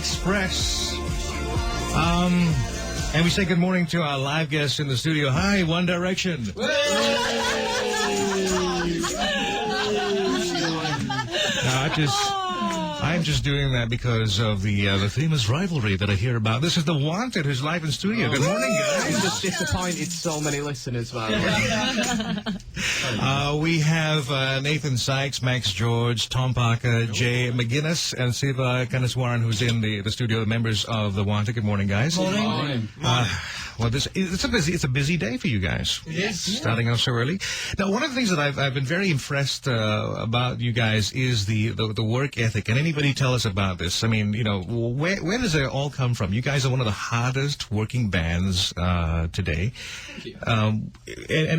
Express. And we say good morning to our live guests in the studio. Hi, One Direction. I'm just doing that because of the famous rivalry that I hear about. This is The Wanted, who's live in studio. Good morning, guys. I'm just disappointed so many listeners, man. We have Nathan Sykes, Max George, Tom Parker, Jay McGuinness, and Siva Kanaswaran, who's in the studio, the members of The Wanted. Good morning, guys. Morning. Well, it's a busy day for you guys. Yes. Starting out so early. Now, one of the things that I've been very impressed about you guys is the work ethic. Can anybody tell us about this? I mean, you know, where does it all come from? You guys are one of the hardest working bands today. Thank you.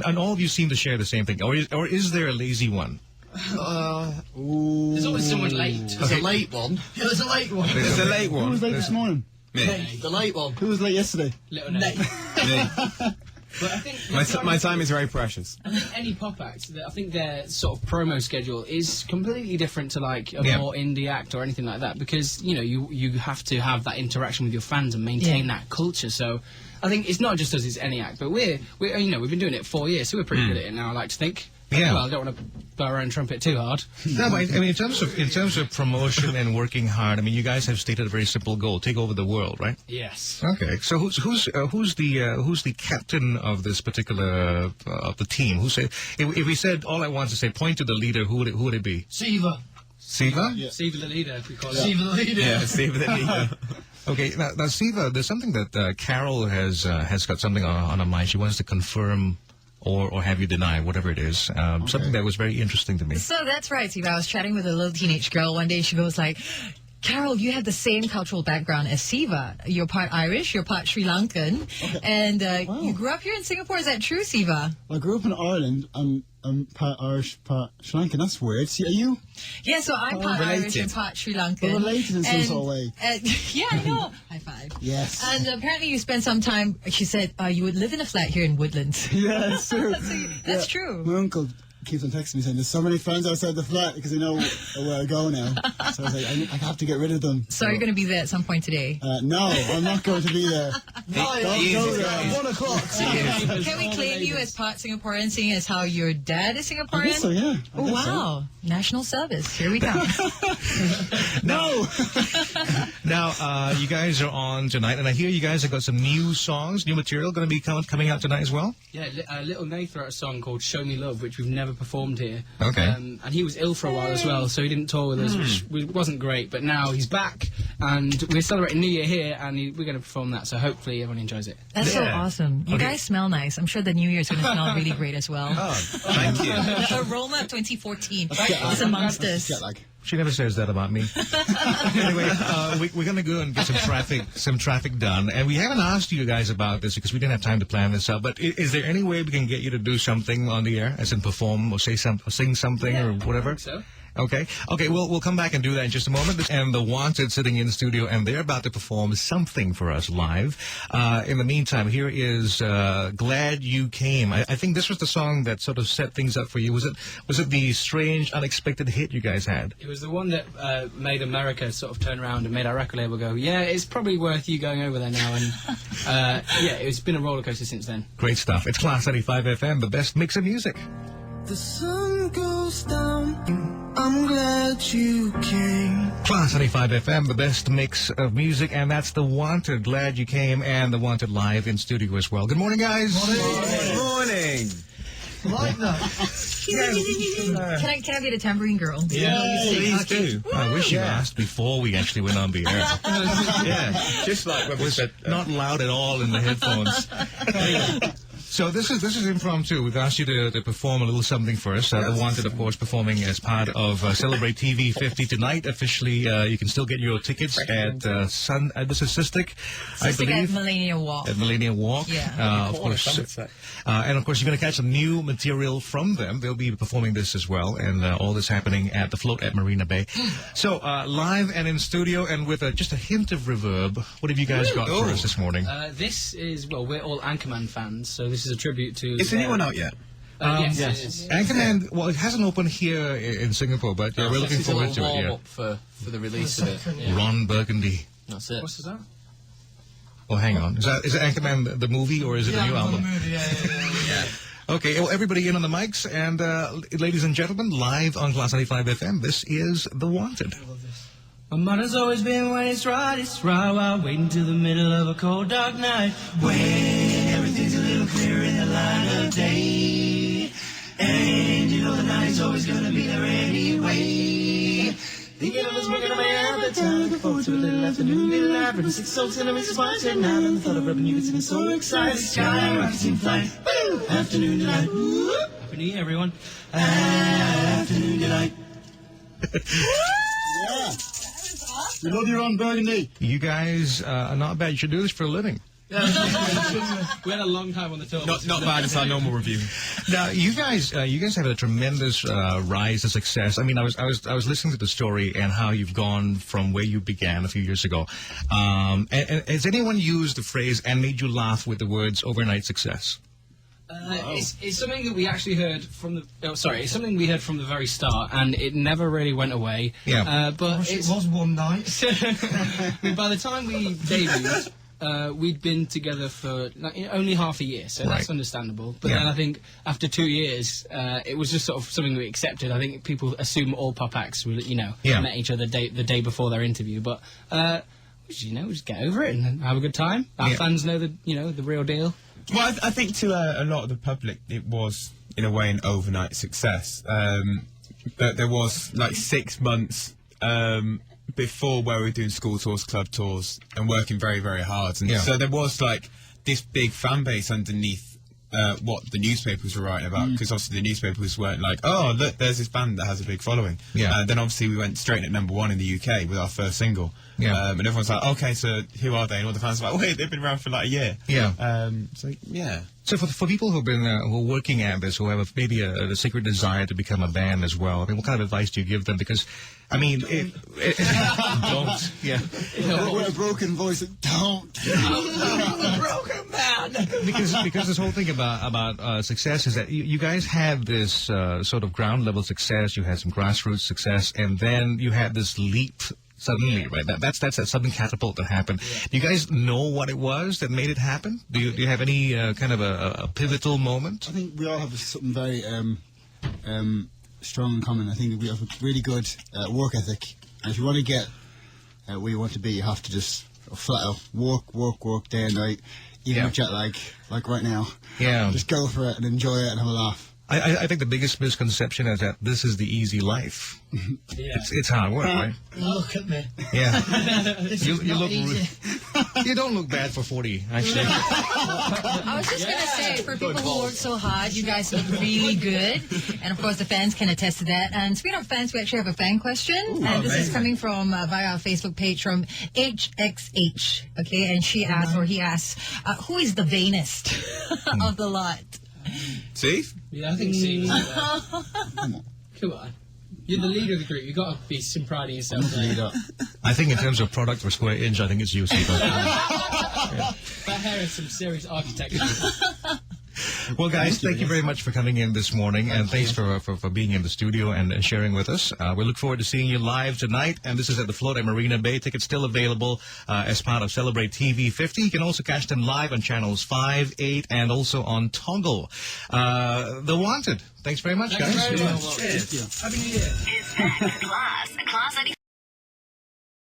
And all of you seem to share the same thing. Or is there a lazy one? There's always someone late. There's a late one. Yeah, there's a late one. There's a late one. Who was late this morning? Me. The late one. Who was late yesterday? Little Nate. Me. But I think My time is very precious. I think any pop act, I think their sort of promo schedule is completely different to like a more indie act or anything like that, because you know you have to have that interaction with your fans and maintain that culture. So I think it's not just us; it's any act. But we're you know, we've been doing it 4 years, so we're pretty good at it now. I like to think. Yeah. Well, I don't want to blow our own trumpet too hard. No, but I mean, in terms of promotion and working hard, I mean, you guys have stated a very simple goal: take over the world, right? Yes. Okay. So who's the captain of this particular of the team? Who say if we said all at once to say point to the leader, who would it be? Siva. Siva? Yeah. Siva the leader, if we call it. Siva the leader. Yeah, Steve the leader. Okay. Now, Siva, there's something that Carol has got something on her mind. She wants to confirm. Or have you deny, whatever it is. Something that was very interesting to me. So that's right, Steve. I was chatting with a little teenage girl one day. She goes like, Carol, you have the same cultural background as Siva. You're part Irish, you're part Sri Lankan, and you grew up here in Singapore. Is that true, Siva? I grew up in Ireland. I'm part Irish, part Sri Lankan. That's weird. See, are you? Yeah, so I'm part related. Irish and part Sri Lankan. We're related in some sort of way. Yeah, I know. High five. Yes. And apparently you spent some time, she said, you would live in a flat here in Woodlands. Yeah, it's true. That's true. My uncle keeps on texting me saying there's so many friends outside the flat because they know where I go now. So I was like, I have to get rid of them. So you're going to be there at some point today? No, I'm not going to be there. Don't go there. 1 o'clock. Can we claim you as part Singaporean, seeing as how your dad is Singaporean? I guess so, yeah. Oh, wow. National service. Here we come. No. Now, you guys are on tonight, and I hear you guys have got some new songs, new material going to be coming out tonight as well? Yeah, Little Nathan wrote a song called Show Me Love, which we've never performed here. Okay. And he was ill for a while as well, so he didn't tour with us, which wasn't great. But now he's back, and we're celebrating New Year here, and we're going to perform that, so hopefully everyone enjoys it. That's so Yeah. awesome. You guys smell nice. I'm sure the New Year's going to smell really great as well. Oh, thank you. The aroma of 2014 is amongst us. Jet lag. She never says that about me. Anyway, we're going to go and get some traffic done. And we haven't asked you guys about this because we didn't have time to plan this out. But is there any way we can get you to do something on the air, as in perform or sing something or whatever? I think so. Okay, we'll come back and do that in just a moment. And The Wanted sitting in the studio, and they're about to perform something for us live. In the meantime, here is Glad You Came. I think this was the song that sort of set things up for you. Was it the strange, unexpected hit you guys had? It was the one that made America sort of turn around and made our record label go, yeah, it's probably worth you going over there now. And yeah, it's been a roller coaster since then. Great stuff. It's Class 85 FM, the best mix of music. The sun goes down, I'm glad you came. Class 85 FM, the best mix of music, and that's The Wanted. Glad you came, and The Wanted live in studio as well. Good morning, guys. Good morning. Like that. Can I be the tambourine girl? Yeah, please do. I wish you asked before we actually went on the air. Yeah, just like when we said... Not loud at all in the headphones. So this is impromptu. We've asked you to perform a little something for us. The Wanted, of course, performing as part of Celebrate TV 50 tonight. Officially, you can still get your tickets at this is Cystic, I Cystic believe. at Millennium Walk. At Millennium Walk. Yeah. Of course. And of course, you're going to catch some new material from them. They'll be performing this as well. And all this happening at the Float at Marina Bay. So, live and in studio and with just a hint of reverb. What have you guys got for us this morning? This is, well, we're all Anchorman fans, so this is a tribute to... Is anyone out yet? Yes, yes. it is. Anchorman, well, it hasn't opened here in Singapore, but we're looking This is a forward little to it. warm-up for the release of it. Yeah. Ron Burgundy. That's it. What's that? Oh, hang on. Is it Anchorman the movie, or is it a new album? Okay, well, everybody in on the mics, and ladies and gentlemen, live on Class 95 FM, this is The Wanted. My motto's always been when it's right, while waiting till the middle of a cold dark night, when everything's a little clearer in the light of day, and you know the night is always gonna be there anyway. Thinking of us working on my appetite, looking forward to a little afternoon delight, but the 6 souls gonna make spice at night, and the thought of rubbing you getting so excited. Sky rockets in flight, woo! Afternoon delight, woo! Happy New Year, everyone. Afternoon delight. Yeah. We love your own Burgundy. You guys are not bad. You should do this for a living. We had a long time on the tour. Not bad as our normal review. Now, you guys have a tremendous rise to success. I mean, I was listening to the story and how you've gone from where you began a few years ago. And has anyone used the phrase "and made you laugh" with the words "overnight success"? It's something that we actually heard from the. Oh, sorry, it's something we heard from the very start, and it never really went away. Yeah. But It was one night. I mean, by the time we debuted, we'd been together for only half a year, so Right. that's understandable. But Yeah. then I think after 2 years, it was just sort of something we accepted. I think people assume all pop acts, Yeah. met each other the day before their interview, but we just get over it and have a good time. Our Yeah. fans know the real deal. Well, I think to a lot of the public, it was, in a way, an overnight success. But there was, 6 months before where we were doing school tours, club tours, and working very, very hard. And Yeah. so there was, this big fan base underneath what the newspapers were writing about, because obviously the newspapers weren't like, oh, look, there's this band that has a big following. Yeah. Then obviously we went straight at #1 in the UK with our first single. Yeah. And everyone's like, okay, so who are they? And all the fans are like, wait, they've been around for a year. Yeah. So, yeah. So for people who've been who are working at this, who have maybe a secret desire to become a band as well, I mean, what kind of advice do you give them? Because, I mean, don't. Yeah. We're a broken voice. Don't. Broken man. Because this whole thing about success is that you guys had this sort of ground level success, you had some grassroots success, and then you had this leap suddenly, right? That's that sudden catapult that happened. Do you guys know what it was that made it happen? Do you have any kind of a pivotal moment? I think we all have something very strong in common. I think we have a really good work ethic. And if you want to get where you want to be, you have to just flat out work day and night, even Yeah. with jet lag, like right now. Yeah. Just go for it and enjoy it and have a laugh. I think the biggest misconception is that this is the easy life. Yeah. It's hard work, right? Look at me. Yeah. This You is not look easy. You don't look bad for 40, actually. I was just going to say, for people who work so hard, you guys look really good. And of course, the fans can attest to that. And speaking of fans, we actually have a fan question. And this is coming from via our Facebook page from HXH. Okay, and she asks, or he asks, who is the vainest of the lot? Steve? Yeah, I think Steve. Come on. You're the leader of the group. You've got to be some pride in yourself. There. I think in terms of product per square inch, I think it's you, Steve. That hair is some serious architecture. Well, guys, thank you very much for coming in this morning, and thanks for being in the studio and sharing with us. We look forward to seeing you live tonight, and this is at the Float at Marina Bay. Tickets still available as part of Celebrate TV 50. You can also catch them live on channels 5, 8, and also on Toggle. The Wanted. Thanks very much, guys. Thanks very much. Happy New Year. It's back to Class 95.